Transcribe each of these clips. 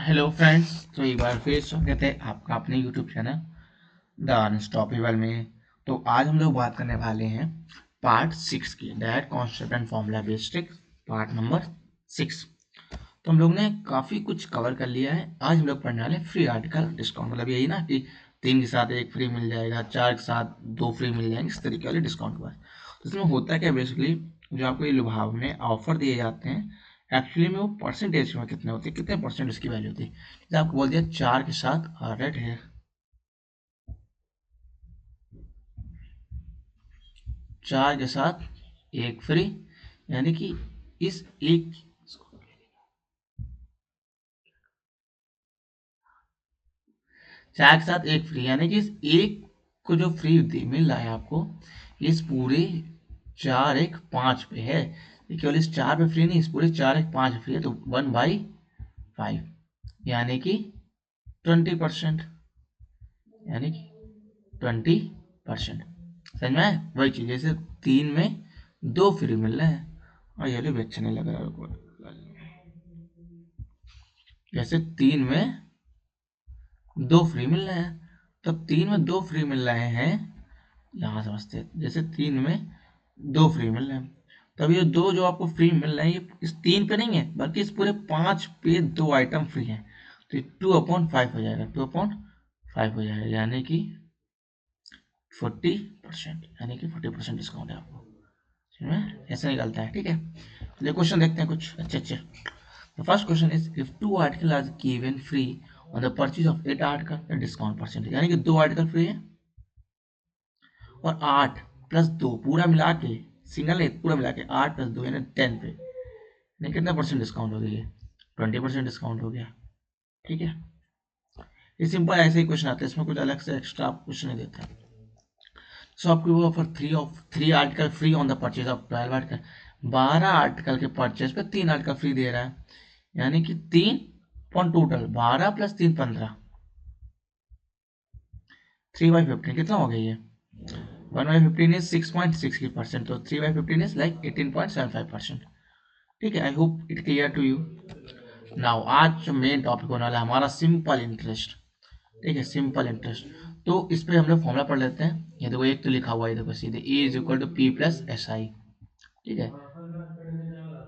Hello friends, तो एक बार फिर स्वागत है आपका अपने यूट्यूब चैनल द अनस्टॉपेबल में। तो आज हम लोग बात करने वाले हैं पार्ट 6 की, direct concept and formula based tricks, part number 6। तो हम लोग ने काफ़ी कुछ कवर कर लिया है। आज हम लोग पढ़ने वाले फ्री आर्टिकल डिस्काउंट, मतलब यही ना कि 3 के साथ 1 फ्री मिल जाएगा, 4 के साथ 2 फ्री मिल जाएंगे, इस तरीके वाले डिस्काउंट हुआ है। तो इसमें होता क्या, बेसिकली जो आपको ये लुभावने ऑफर दिए जाते हैं, एक्चुअली में वो परसेंटेज में कितने होते हैं, कितने परसेंट उसकी वैल्यू होती है। जैसे आपको बोल दिया 4 के साथ रेड है, 4 के साथ 1 फ्री, यानी कि इस एक 4 के साथ 1 फ्री, यानी कि इस एक को जो फ्री मिल रहा है आपको, इस पूरे 4 1 5 पे है। ये केवल इस 4 पे फ्री नहीं, इस पूरे 4 1 5 फ्री है, तो 1/5, यानी कि 20%, यानी कि 20%। समझ में आया? वही चीज जैसे 3 में 2 फ्री मिल रहे हैं, और ये भी अच्छा नहीं लग रहा है। जैसे 3 में 2 फ्री मिल रहे हैं, तो 3 में 2 फ्री मिल रहे हैं, यहाँ समझते हैं। जैसे 3 में 2 फ्री मिल रहे हैं, तब ये दो जो आपको फ्री मिल रहे हैं, ये इस 3 पे नहीं है, बल्कि इस पूरे 5 पे 2 आइटम फ्री हैं, तो ये 2/5 हो जाएगा, 2/5 हो जाएगा, यानी कि 40%, यानी कि 40% डिस्काउंट है आपको। समझ में? ऐसा निकलता है, ठीक है। चलिए क्वेश्चन देखते हैं कुछ अच्छे अच्छे। The first question is, if 2 articles are given free on the purchase of 8 article, the discount percentage, यानी कि 2 आर्टिकल फ्री है, और 8 प्लस 2 पूरा मिला के, सिंगल है पूरा मिला के 8 प्लस 2 यानी 10 पे, यानी कितना परसेंट डिस्काउंट हो गया? 20% डिस्काउंट हो गया, ठीक है। ये सिंपल ऐसे ही क्वेश्चन आते हैं, इसमें कुछ अलग से एक्स्ट्रा क्वेश्चन नहीं देते। सो आपको वो offer 3 article free on the purchase of 12 article, 12 article के परचेज पे 3 आर्टिकल फ्री दे रहा है, यानी कि 3 पॉइंट टोटल 12 प्लस 3 15, 3/15 कितना हो गया ये? 1/15 इज 6.63%, तो 3/15 इज लाइक 18.75%। ठीक है, I hope it clear to you. Now आज जो मेन टॉपिक होने वाला है हमारा सिंपल इंटरेस्ट, ठीक है, सिंपल इंटरेस्ट। तो इस पे हम लोग फॉर्मूला पढ़ लेते हैं। ये देखो, एक तो लिखा हुआ है, देखो सीधे E is equal to P plus S I, ठीक है।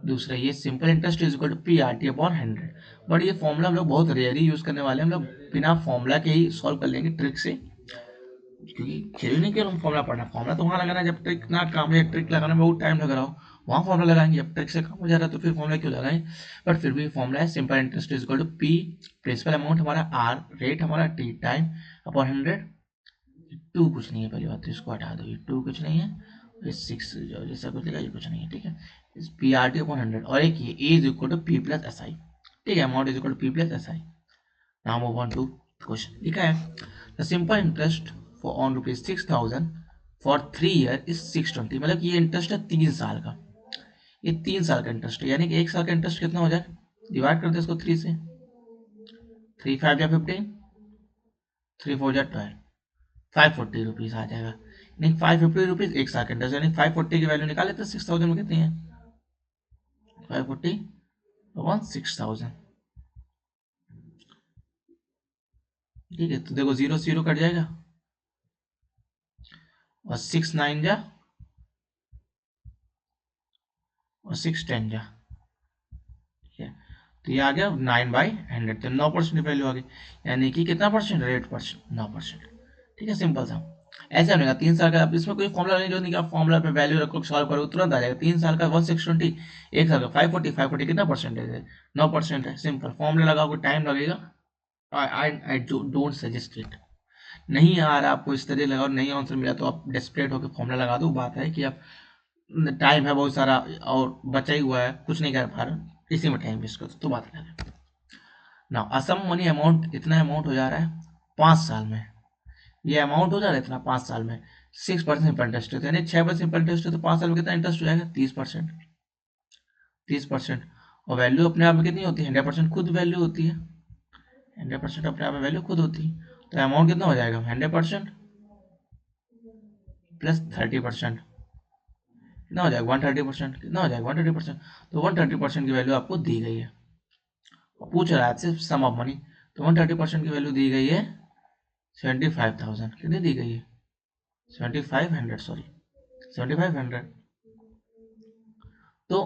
दूसरा ये simple interest is equal to P R T upon 100। But ये फॉर्मूला हम लोग बहुत रेयर ही यूज करने वाले हैं, हम लोग बिना फॉर्मूला के ही सॉल्व कर लेंगे ट्रिक से, क्योंकि खेल नहीं केवल हम फॉर्मूला पढ़ना, फॉर्मूला तो वहां लगाना जब ट्रिक ना काम है, ट्रिक लगाने में बहुत टाइम लग रहा हो, वहां फॉर्मूला लगाएंगे। जब ट्रिक से काम हो जा रहा है तो फिर फॉर्मूला क्यों लगाएं। बट फिर भी फॉर्मूला है simple interest is equal to P, principal amount हमारा आर, रेट हमारा टी, टाइम अपॉन 100। टू कुछ नहीं है, पहली बात तो इसको हटा दो, ये टू कुछ नहीं है, ये 6 जैसा कुछ लिखा, ये कुछ नहीं है, ठीक है। इस पी आर टी अपॉन 100, और एक ये A is equal to P plus S I, ठीक है, amount is equal to P plus S I. Now move on to question. लिखा है the simple interest for on ₹6,000 for 3 year is 620, मतलब ये interest है 3 साल का, ये 3 साल का इंटरेस्ट है, यानी कि 1 साल का इंटरेस्ट कितना हो जाए, डिवाइड कर दे इसको 3 से, 3 5 या 15, 3 4 या 12, 540 रुपीज आ जाएगा, यानी 550 रुपीज 1 साल का इंटरेस्ट, यानी 540 की वैल्यू निकाले तो 6,000 में कितनी है, 540 अपॉन 6,000, ठीक है। तो देखो 0 0 कट जाएगा, और 6 9 जा, और 6 10 जा, ठीक है। तो ये आ गया 9/100, तो 9% वैल्यू आ गई, यानी कि कितना परसेंट, 8%, 9%, ठीक है, सिंपल सा। ऐसे बनेगा 3 साल का, अब इसमें कोई फॉर्मुला नहीं, जो नहीं कि आप फॉर्मुला पे वैल्यू रखो सॉल्व करो तुरंत आ जाएगा। 3 साल का 1620, 1 साल का 540, 540 कितना परसेंटेज है, 9% है। सिंपल फॉर्मुला लगाओगे, टाइम लगेगा, आई डोंट सजेस्ट इट। नहीं आ रहा आपको, इस तरह लगाओ, नहीं आंसर मिला तो आप डेस्परेट होकर फॉर्मुला लगा दो। बात है कि आप टाइम है बहुत सारा और बचा ही हुआ है, कुछ नहीं कर पा रहे, इसी में टाइम वेस्ट करो, तो बात अलग है ना। असम मनी अमाउंट, इतना अमाउंट हो जा रहा है 5 साल में, ये अमाउंट हो जा रहा है इतना 5 साल में, 6% सिंपल इंटरेस्ट है, यानी 6% सिंपल इंटरेस्ट है, तो 5 साल में कितना इंटरेस्ट हो जाएगा, 30%, 30%। और वैल्यू अपने आप में कितनी होती है, 100% खुद वैल्यू होती है, 100% अपने आप में वैल्यू खुद होती है। तो अमाउंट कितना हो जाएगा, 100% प्लस 30%, कितना हो जाएगा 130%, कितना हो जाएगा 130%, तो 130% की वैल्यू आपको दी गई है, पूछ रहा है सिर्फ सम ऑफ मनी, तो 130% की वैल्यू दी गई है 75,000, कितनी दी गई है 7500, सॉरी 7500। तो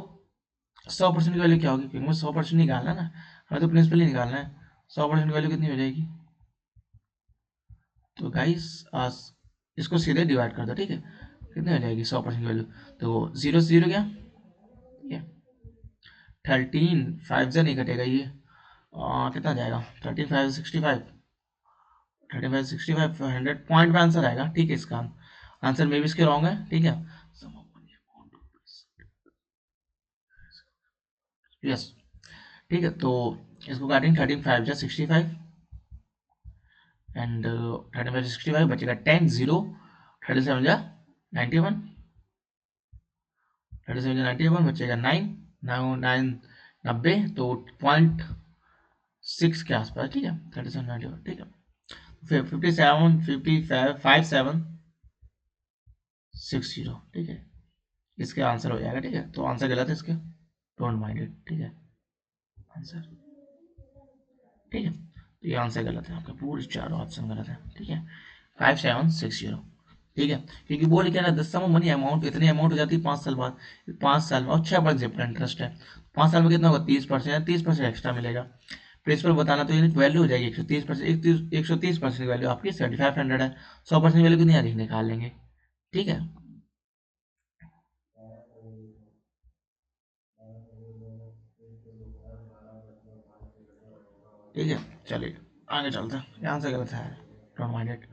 100% की वैल्यू क्या होगी, क्योंकि मुझे 100% निकालना है ना, हमें तो प्रिंसिपल ही निकालना है। 100% की वैल्यू कितनी हो जाएगी, तो गाइस इसको सीधे डिवाइड कर दो, ठीक है, कितनी हो जाएगी 100% की वैल्यू, तो 0 से 0 क्या, ठीक है 13, 5 से नहीं कटेगा ये, कितना जाएगा 13 5 65, 13 5 65, 100 पॉइंट में आंसर आएगा, ठीक है। इसका आंसर में भी इसके रॉन्ग है, ठीक है, यस, ठीक है। तो इसको काटेंगे 13 5 जा 65 एंड 13 5 65 बचेगा 10 0, 37 जा 91, 37 जा 91 बचेगा 9 9 9 90, तो 0.6 के आसपास, ठीक है 37 91, ठीक है। फिर 57 55 5760, ठीक है, इसके आंसर हो जाएगा, ठीक है। तो आंसर गलत है इसके, डोंट माइंड इट, ठीक है आंसर, ठीक है। तो ये आंसर गलत है, आपके पूरे चारों ऑप्शन गलत है, ठीक है 5760, ठीक है। क्योंकि वो लिखा ना the sum of money amount, इतनी अमाउंट हो जाती है 5 साल बाद, 5 साल में, और 6% इंटरेस्ट है, 5 साल में कितना होगा 30%, 30% एक्स्ट्रा मिलेगा। प्रिंसिपल बताना, तो यूनिट वैल्यू हो जाएगी 130%, 130% की वैल्यू आपकी 7500 है, 100% वैल्यू कितनी आ रही निकाल लेंगे, ठीक है। ठीक है, चलिए आगे चलते हैं, यहाँ से गलत है, don't mind it.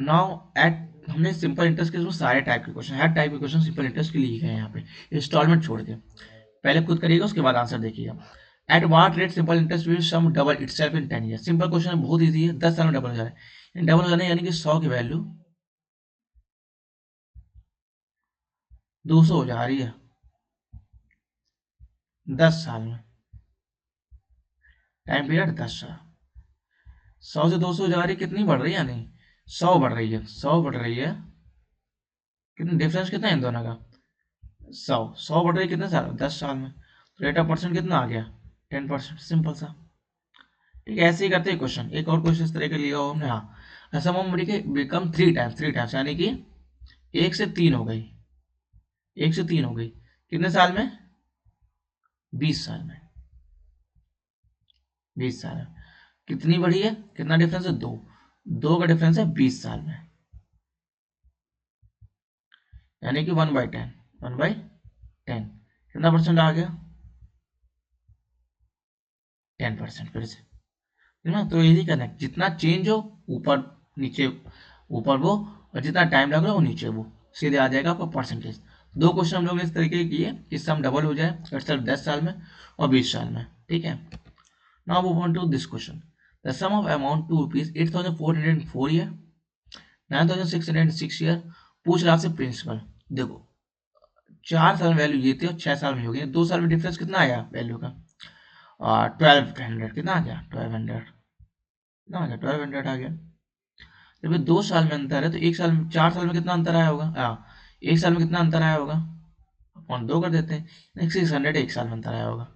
Now at हमने सिंपल इंटरेस्ट के इसमें सारे टाइप के क्वेश्चन, हर टाइप के क्वेश्चन सिंपल इंटरेस्ट के लिए गए हैं यहाँ पे, इंस्टॉलमेंट छोड़ के। पहले खुद करिएगा, उसके बाद आंसर देखिएगा। At what rate simple interest will sum double itself in 10 year. Simple question बहुत इजी है, 10 साल में डबल हो जाए, डबल हो जाने यानी कि 100 की वैल्यू 200 हो जा रही है 10 साल में, टाइम पीरियड 10 साल, 100 से 200 हो जा रही है, कितनी बढ़ रही है, यानी 100 बढ़ रही है, 100 बढ़ रही है, कितना डिफरेंस कितना है इन दोनों का, 100 बढ़ रही है कितने साल में, 10 साल में, तो रेट ऑफ परसेंट कितना आ गया 10%, सिंपल सा, ठीक है। ऐसे ही करते हैं क्वेश्चन, एक और क्वेश्चन इस तरह के लिया हो हमने, हाँ सम ऑफ मनी के बिकम 3 टाइम्स यानी कि 1 से 3 हो गई, 1 से 3 हो गई, कितने साल में 20 साल में, 20 साल में कितनी बढ़ी है, कितना डिफरेंस है 2, 2 का डिफरेंस है 20 साल में, यानी कि 1/10, 1/10 कितना परसेंट आ गया 10%, फिर से है ना। तो यही करना है, जितना चेंज हो ऊपर नीचे, ऊपर वो, और जितना टाइम लग रहा है वो नीचे वो, सीधे आ जाएगा आपका परसेंटेज। दो क्वेश्चन हम लोग ने इस तरीके के किए कि सम डबल हो जाए, सिर्फ 10 साल में और 20 साल में, ठीक है। Now move on to this question, the sum of amount to rupees 8404 year, 9606 year, पूछ रहा आपसे प्रिंसिपल। देखो 4 साल में वैल्यू ये थी और 6 साल में हो गई, 2 साल में डिफरेंस कितना आया वैल्यू का, 1200, कितना आ गया 1200, कितना आ गया 1200 आ गया। जब 2 साल में अंतर है तो 1 साल में, 4 साल में कितना अंतर आया होगा, 1 साल में कितना अंतर आया होगा, अपॉन 2 कर देते हैं, 600 1 साल में अंतर आया होगा,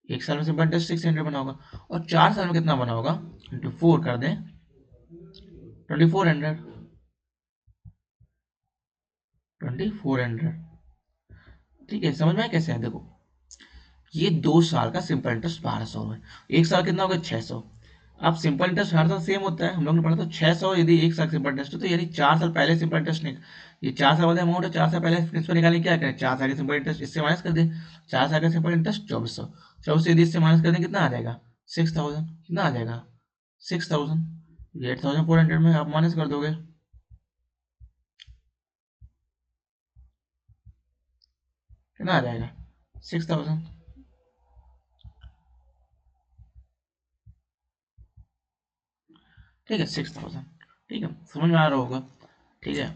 1 साल में सिंपल इंटरेस्ट 600 बना होगा, और 4 साल में कितना बना होगा, इंटू 4 कर दें 2400, 2400, ठीक है। समझ में आया कैसे है, देखो ये 2 साल का सिंपल इंटरेस्ट 1200 है, 1 साल कितना होगा 600। अब सिंपल इंटरेस्ट हर साल सेम होता है, हम लोग ने पढ़ा था 600, यदि 1 साल सिंपल इंटरेस्ट तो यानी 4 साल पहले सिंपल इंटरेस्ट निकल, ये 4 साल वाला अमाउंट है, 4 साल पहले प्रिंसिपल निकालने क्या करें, 4 साल का सिंपल इंटरेस्ट इससे माइनस कर दे, 4 साल का सिंपल इंटरेस्ट 2400, 2400 यदि इससे माइनस कर दें कितना आ जाएगा 6000, कितना आ जाएगा 6000, 8400 में आप माइनस कर दोगे, कितना आ जाएगा 6000, ठीक है 6000, ठीक है, समझ में आ रहा होगा, ठीक है।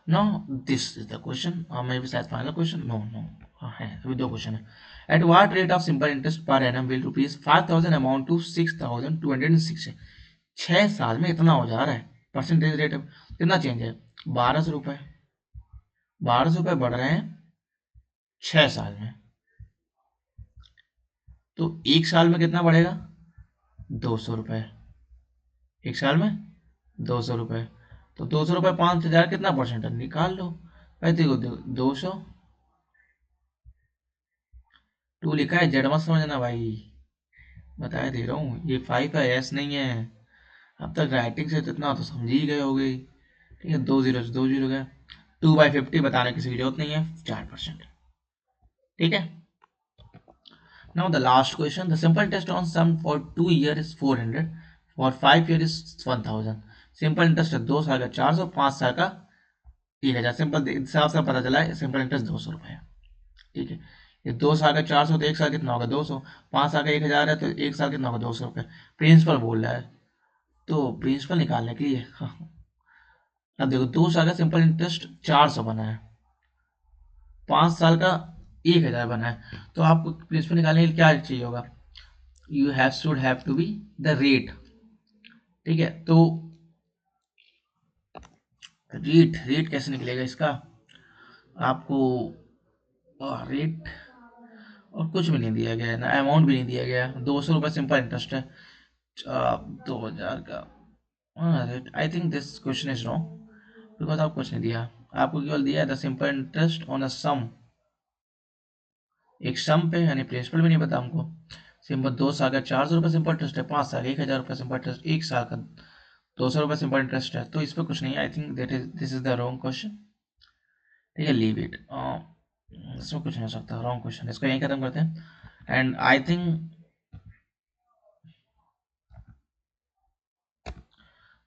Now this is the question, or maybe शायद final question, no है, अभी दो क्वेश्चन है। At what rate of simple interest per annum will rupees 5000 amount to 6206, 6 साल में इतना हो जा रहा है, परसेंटेज रेट कितना चेंज है 1200 रुपये, 1200 रुपये बढ़ रहे हैं 6 साल में, तो एक साल में कितना बढ़ेगा? 200 रुपये। एक साल में 200 रुपये। तो 200 रुपये 5,000 कितना परसेंट है, निकाल लो भाई। देखो देखो 200, टू लिखा है, जेड मत समझना भाई, बता दे रहा हूँ, ये 5 है, एस नहीं है। अब तक राइटिंग से तो इतना तो समझ ही गए होगे। ठीक है, 2 0 गया। 2/50 बताने की जरूरत नहीं है, 4%। ठीक है। Now the last question. The simple interest on sum for 2 years is 400. For 5 years is 1000. Simple interest है 2 साल का 400, 5 साल का 1000। सिंपल हिसाब से पता चला है सिंपल इंटरेस्ट 200 रुपये है। ठीक है, ये 2 साल का 400 तो एक साल कितना होगा 200, 5 साल का 1000 है तो एक साल कितना होगा 200 रुपये। प्रिंसिपल बोल रहा है, तो प्रिंसिपल निकालने के लिए अब देखो 2 साल का सिंपल इंटरेस्ट 400 बना है, 5 साल का 1000 बना है, तो आपको प्रिंसिपल निकालने के लिए क्या चाहिए होगा? You have should have to be the rate. ठीक है, तो रेट रेट कैसे निकलेगा इसका? आपको रेट और कुछ भी नहीं दिया गया है ना, अमाउंट भी नहीं दिया गया है। 200 रुपये सिंपल इंटरेस्ट है 2000 का। I think this question is wrong, because आपको कुछ नहीं दिया, आपको केवल दिया है the simple interest on a sum, एक सम पे, यानी प्रिंसिपल भी नहीं पता हमको। सिंपल 2 साल का 400 रुपये सिंपल इंटरेस्ट है, 5 साल 1000 रुपये सिंपल इंटरेस्ट, एक साल का 200 रुपये सिंपल इंटरेस्ट है, तो इस पर कुछ नहीं है। आई think this is the wrong question. ठीक है, लीव इट, इसमें कुछ नहीं हो सकता, रॉन्ग क्वेश्चन, इसको यहीं खत्म करते हैं। And I think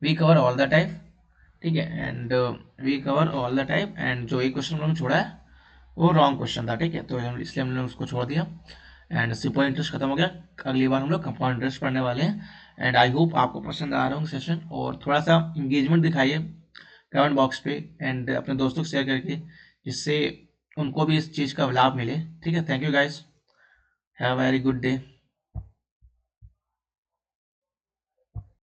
we cover all the type. ठीक है, and we cover all the type, and जो एक क्वेश्चन हम लोगों ने छोड़ा है वो रॉन्ग क्वेश्चन था। ठीक है, तो इसलिए हमने उसको छोड़ दिया, एंड सिंपल इंटरेस्ट खत्म हो गया। अगली बार हम लोग कंपाउंड इंटरेस्ट पढ़ने वाले हैं। एंड आई होप आपको पसंद आ रहा हूँ सेशन, और थोड़ा सा इंगेजमेंट दिखाइए कमेंट बॉक्स पे, एंड अपने दोस्तों को शेयर करके, जिससे उनको भी इस चीज़ का लाभ मिले। ठीक है, thank you guys, have a very good day.